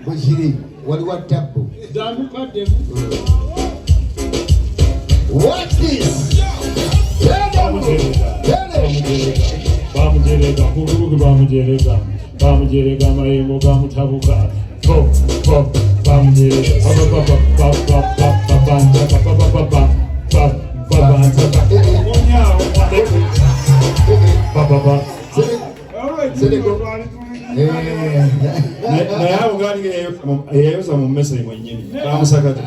Bushiri, waliwo tabu. What is? Bamujerega mayengo gamutabuka. Bamujerega. Naye uganige yeyoza mu mmese mwennyini bamusagata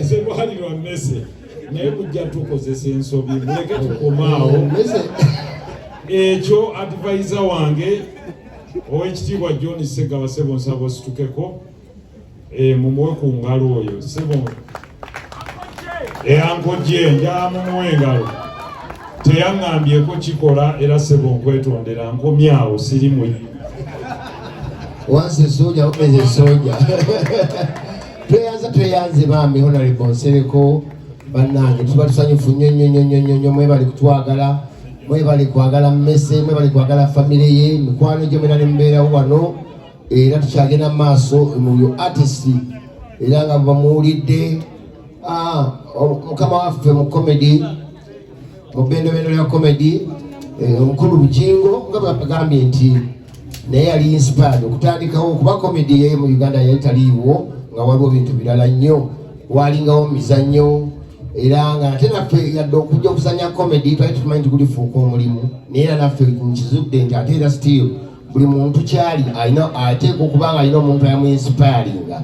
sebwalirwa mmese naye kujja tukozesa ensobi muleke tukomaawo ekyo advisor wange ow'ekitiibwa John Sseggaba Ssebo nsaba ositukeko mumuwe ku ngalo oyo Ssebo eyankojje njala mumuwe engalo teyaŋŋambyeko kikola era Ssebo nkwetondera nkomyawo sirimu wansi soja upeze soja tweyanze bambi Honorable Nsereko bannange tuba tusanyufu nnyo mwebali kutwagala mwebali kwagala mmese mwebali kwagala famire ye mikwano gye mwena ne mbeerawo wano era tukyagenda mu maaso muyo artist era nga bamuwulidde mukama waffe mu comedy mu bendobendo lya comedy omukulu Bugingo nga bagambye nti naye yali inspired okutandikawo okuba comedy ye mu Uganda yali taliiwo nga waliwo bintu birala nnyo walingawo mizannyo era nga ate naffe yadde okujja okusanya comedy twali tumanyi nti gulifuuka omulimu naye era naffe nkizudde nti ate era still buli muntu kyali alina ateeka okuba nga alina omuntu ayamuinspiringa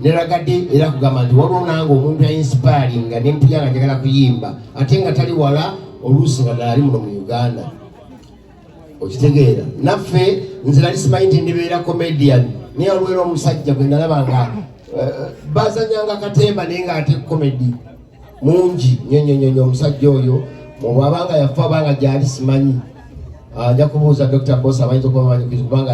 neragadde era kugamba nti waliwo nange omuntu yainspiringa nempulya nga njagala kuyimba ate nga tali wala oluusi nga naali muno mu Uganda okitegeera naffe nze nali simanyi nti ndibeera comedian naye olwera omusajja gwe nalaba nga bazanyanga katemba naye nga ate comedy mungi nnyo omusajja oyo bwabanga yafa abanga gyali simanyi ajja kubuuza Dr. Boss abayinza okuba bamanyi kubanga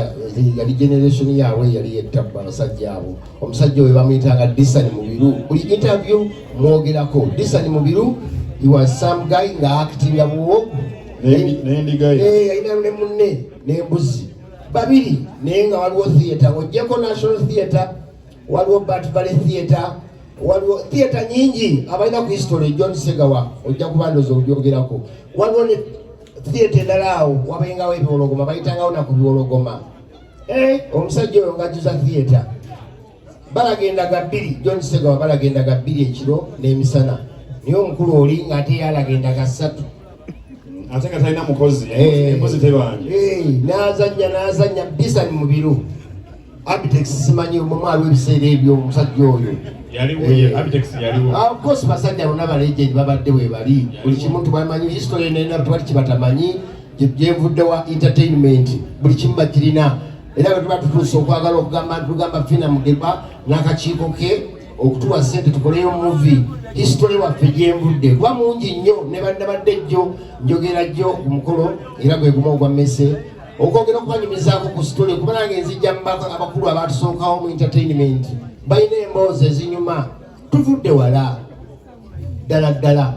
yali generation yaabwe yali yettabba abasajja abo omusajja oyo bamuyitanga Disani Mubiru buli interview mwogerako Disani Mubiru he was some guy nga actinga buwo ayina ne munne n'embuzi babiri naye nga waliwo theatre ng'ojjeko National Theatre waliwo Bat Valley Theatre waliwo theatre nyingi abalina ku history John Sseggaba ojja kubandoza ogyogerako waliwo ne theatre endala awo wabayengawo ebiwologoma bayitangawo naku biwologoma omusajja oyo ng'ajjuza theatre balagendaga bbiri John Sseggaba balagendaga bbiri ekiro n'emisana naye omukulu oli ng'ate yalagendaga ssatu ate nga talina mukozi empozi tebanje n'azanya Disani Mubiru Abitex simanyi omumwalo ebiseera ebyo omusajja oyo of course basajja bonna balegend babadde bwe bali buli kimu tubamanyi history nena tubali kibatamanyi gyenvudde wa entertainment buli kimu bakirina era bwe tuba tutuuse okwagala okugamba tugamba Fina Mugeba n'akakiiko ke okutuwa ssente tukoleyo movie history waffe gyenvudde kuba mungi nnyo ne badde jjo njogera jjo ku mukolo era gwe gumu ogwa mmese okwogera okubanyumizaako ku story kuba nange nzijja abakulu abatusookawo mu entertainment balina emboozi ezinyuma tuvudde wala ddala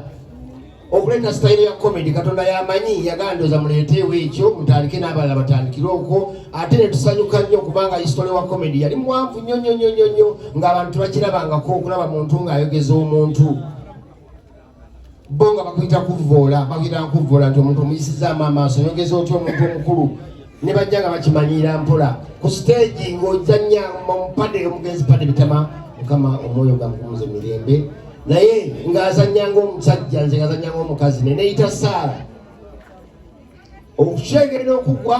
okuleeta style ya comedy Katonda yamanyi yagandoza muleeteewo ekyo mutandike n'abalala batandikire okwo ate ne tusanyuka nnyo kubanga history wa comedy yali muwanvu nnyo ng'abantu bakirabangako okulaba muntu ng'ayogeza omuntu bo nga bakuyita kuvvoola nti omuntu omuyisizaamu amaaso oyogeza otya omuntu omukulu ne bajja nga bakimanyiira mpola ku stage ng'ojjanya mumupade omugenzi pade bitama mukama omwoyo gamukunze mirembe naye ng'azanyanga omusajja nze ng'azanyanga omukazi neneyita Saara okukyengera okugwa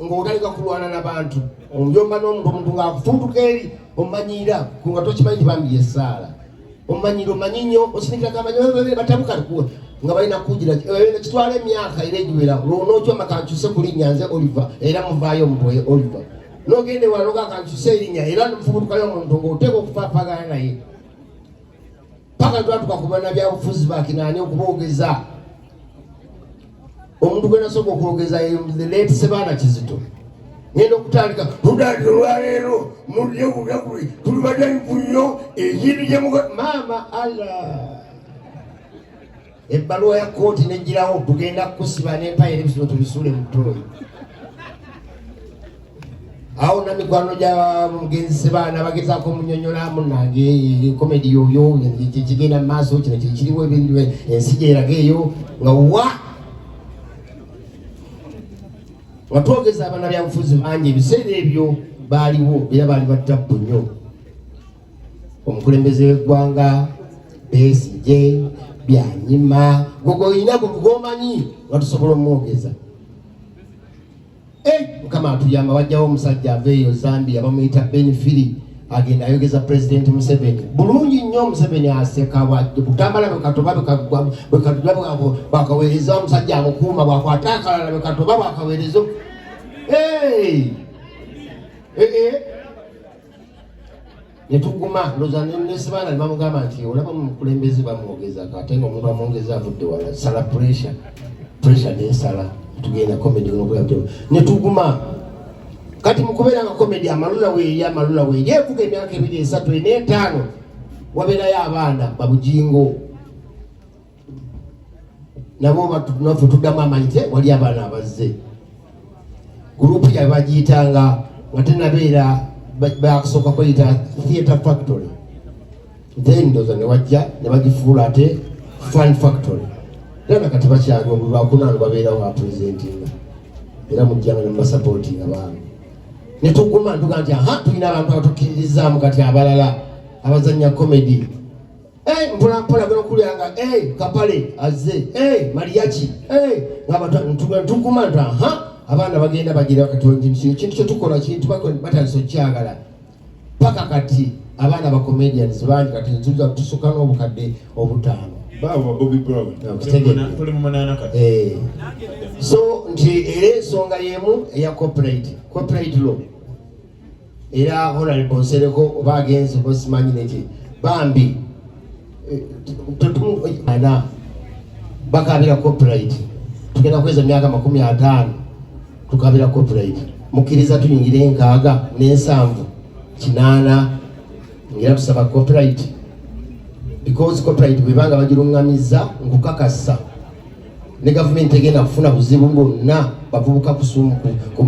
ng'otandika kulwana n'abantu omuyomba n'omuntu ng'akufuntuka eri omanyiira nga tokimanyi nti bambi ye Saara omanyiira omanyi nnyo osinikirako amanyi batabuka nga balina kugira kitwala emyaka era egiwera n'okyoma kankyuse ku linnya nze Oliver era muvaayo omuntu oyo Oliver n'ogende wala noga kankyuse erinnya era nomufubutukayo omuntu ng'oteeka okufaapagana naye paka twatuka ku bannabyabufuzi bakinaani okuboogeza omuntu gwe nasooka okwogeza the late Sebaana Kizito ngenda okutandika tudadde olwaleero mulye bulaguli tuli badanifu nnyo ekintu gye maama Allah ebbaluwa ya kooti negirawo tugenda kusiba n'empaya ebisolo tubisuule mu ttooyi. Awo na mikwano gya mugenzi Sebaana bagezaako omunyonyola munnange komedi yoyo kigenda mu maaso kino kiriwo ebintu ensi gyeraga eyo nga wa nga twogeza abaana byabufuzi bangi ebiseera ebyo baaliwo era baali battabbu nnyo. Omukulembeze w'eggwanga Besigye Byanyima gogo olina gomanyi nga tusobola omwogeza. Mukama atuyamba wajjawo omusajja aveeyo Zambia bamuyita Benfiri agenda ayogeza President Museveni bulungi nnyo. Museveni aseka butambala bwekatoba bwakaweereza omusajja amukuuma bwakwata akalala bwekatoba bwakaweereza netuguma ndoza ne Sebaana bamugamba nti olaba mukulembeze bamwogeza ate nga omuntu amwongeza avudde wala sala pressure nesala tugenda comedy netuguma kati mukubeera nga comedy amalula weeri evuga emyaka 2 3 4 5 wabeerayo abaana babujingo nabo naffe tuddamu amanyi te wali abaana abazze gurupu yabe bagiyitanga nga tenabeera bakusooka kweyita Theatre Factory then ndoza ne wajja ne bagifuula ate Fun Factory. Era kati bakyali olwakunaano babeerawo bapresentinga era mujjanga nebasapootinga baana netuguma ntuga nti tulina abantu abatukkiririzaamu kati abalala abazanya comedy mpolampola ganokulyanga Kapale azze Mariachi nga tuguma nti abaana bagenda bagira kati kintu kyetukola kintu batandisa okyagala paka kati abaana ba comedians bangi kati tusuka n'obukadde 5. Baba Bobby Brown. Tuli mu manana kati. So nti era ensonga yemu eya corporate law. Era honorable Nsereko oba agenze bosimanyi neki bambi ana bakabira corporate tugenda kweza myaka 50 tukabira corporate mukiriza tuyingire 6 ne7 8 ngira tusaba corporate because corporate bwebanga bagirungamiza nkukakasa ne government egenda kufuna buzibu bwonna bavubuka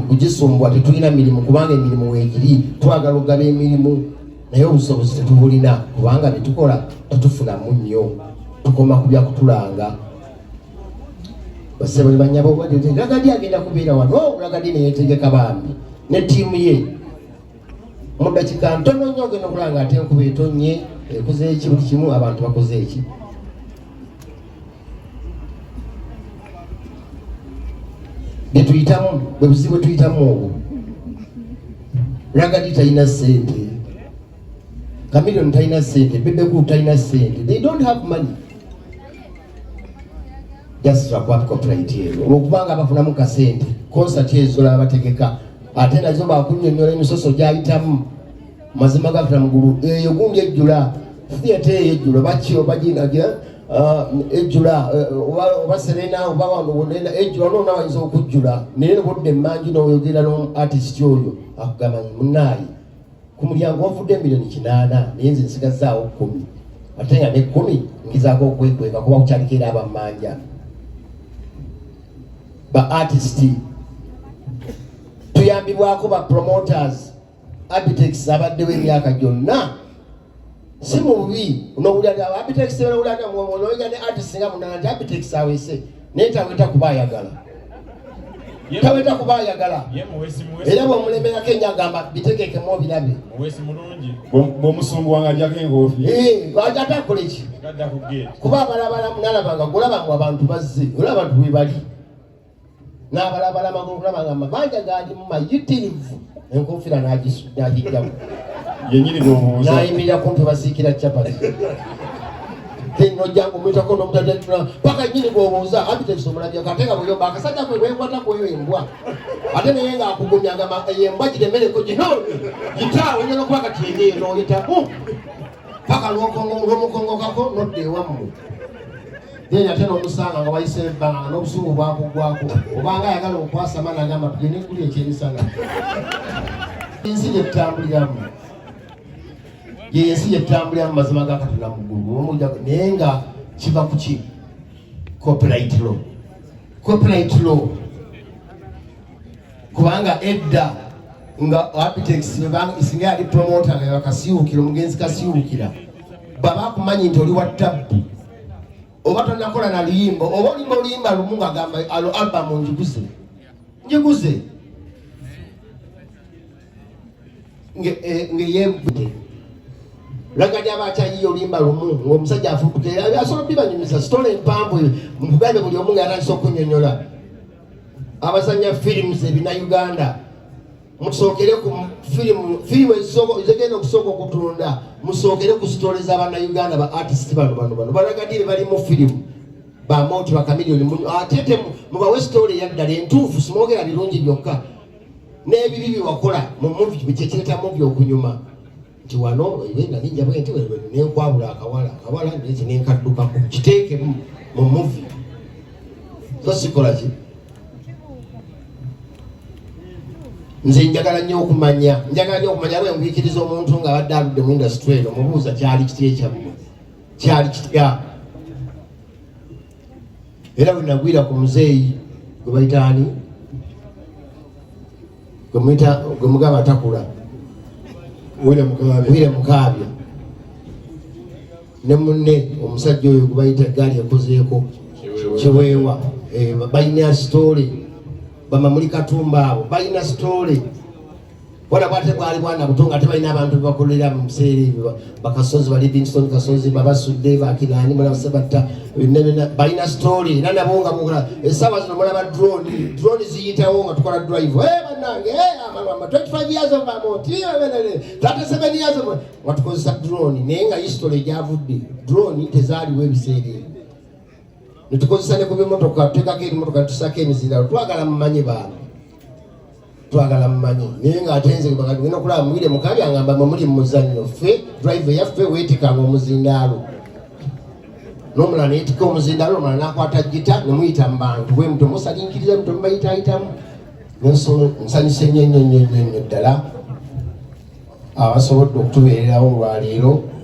kugisumbwa tetulina mirimu kubanga emirimu weegiri twagala okugaba emirimu naye obusobozi tetubulina kubanga byetukola tetufunamu nnyo tukoma ku byakutulanga basebali banyabo Lagadi agenda kubeera wano Lagadi neyetegeka bambi ne tiimu ye mu dakiika ntono nnyo ogenda okulanga ate enkuba etonye ekoze eki buli kimu abantu bakoze eki byetuyitamu bwe buzibu tuyitamu obwo. Lagadi talina ssente, Chameleone talina ssente, Bebe Cool talina ssente. They don't have money. Just wrap copyright eyo olwokubanga bafunamu kasente concert ezo abategeka ate nazo bakunnyonnyola emisoso gyayitamu mazima gafuna mugulu eyo gundi ejjula theatre eyo ejjula bakyo baginagira ejjula oba Serena oba wano ejjula noona wayinza okujjula naye budde emmanju n'oyogera n'artist oyo akugamba munaayi ku mulyango wavudde $8,000,000 naye nze nsigazaawo 10 ate nga ne 10 ngizaako okwekweka kuba kukyalikira abammanja ba artist tuyambibwako ba promoters Abitex abaddewo emyaka gyonna si mubi n'owulira Abitex n'owulira n'owulira ne artist nga munana nti Abitex awese naye taweta kubaayagala era bw'omulemerako ennyo agamba bitegekemu obirabe bw'omusumbuwanga alyako engoofi ate akola eki kuba abalabalamu nalabanga gulabangu abantu bazze olaba abantu bwe bali n'abalabalama gokulabanga mabanja gali mayitirivu enkofiira n'agijjamu yenyini bw'obuuza n'ayimirira kumpi basiikira capati nojjangu mwitako n'omutadetula paka nyini bw'obuuza Abitex omulabyako ate nga bweyomba akasajja kwe bwenkwata kweyo embwa ate naye nga akugumyanga embwa giremereko gino gitaawe nyina okuba kati enyeyo n'oyita paka lw'omukongokako nodda ewammwe then ate n'omusanga nga wayise ebbanga n'obusungu bwakugwako obanga ayagala okwasama nagamba tugende kuli ekyemisana ensi gyetutambuliramu yensi gyetutambuliramu mazima ga Katonda muggulu naye nga kiva ku ki copyright law kubanga edda nga architects isinga ali promoter nga bakasiwukira omugenzi kasiwukira baba kumanyi nti oli wa tabbu oba tonakola na luyimbo oba oluyimba lumu nga agamba album njiguze ngeyebute lagadi abakyayiyo oluyimba lumu ng'omusajja afukutera asobola bibanyumisa sitole empamvu mukugambe buli omu nga atandisa okunyonyola abazanya films ebina Uganda musookere ku filimu ezigenda okusooka okutunda musookere ku sitole z'Abannayuganda ba artist bano balagadire bali mu filimu bamoti bakamiliyoni ate mubawe sitole eyaddala entuufu simwogera birungi byokka n'ebibi byewakola mu muvi kyekireta muvi okunyuma nti wano nalinja bwe nti nenkwabula akawala neki nenkaddukaku kiteeke mu muvi so sikolaki nze njagala nnyo okumanya bwe nviikiriza omuntu nga abadde aludde mu industry eno mubuuza kyali kitya ekyammwe kyali kitya era bwe nagwira ku muzeeyi gwe bayitaani gwe mugaba atakula wire mukaabya ne munne omusajja oyo gwe bayita gaali yakozeeko kiweewa balina sitole bamamuli katumba abo balina sitole wala bwate bwali bwana butonga ate balina abantu bebakolera mu biseera ebyo bakasozi bali Livingstone kasozi babasudde bakinaani mulabasabata balina sitole era nabo nga mukola essaawa zino mulaba drone ziyitawo nga tukola drive bannange amama 25 years of Vermont 37 years of watukozesa drone naye nga history gyavudde drone tezaaliwo ebiseera ebyo netukozesa ne ku bimotoka tutekako ebimotoka tusako emizira twagala mumanyi baana twagala mumanyi naye ngaate nze ngenda okulaba muwire mukabi angamba mwe muli mumuzannyo ffe drive yaffe weetikanga omuzindaalo n'omulala neyetika omuzindaalo omulala nakwata gita nemuyita mu bantu bwe muto musalinkiriza muto mubayitaayitamu nsanyuse nnyo ddala abasobodde okutubeererawo olwaleero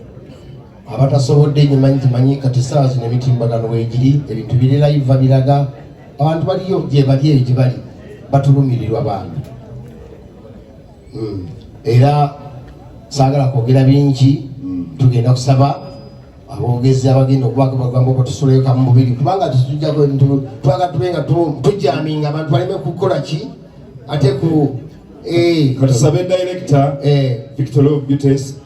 abatasobodde nyimanyi kati saawa zino emitimbagano weegiri ebintu biri live biraga abantu baliyo gyebali eyo gyebali batulumirirwa bantu era saagala kwogera bingi tugenda kusaba aboogezi abagenda okubagamba oba tusoleyoka mu mubiri kubanga twaga tubenga tujaminga abantu baleme kukola ki ate ku katusabe director Victor Love Beauties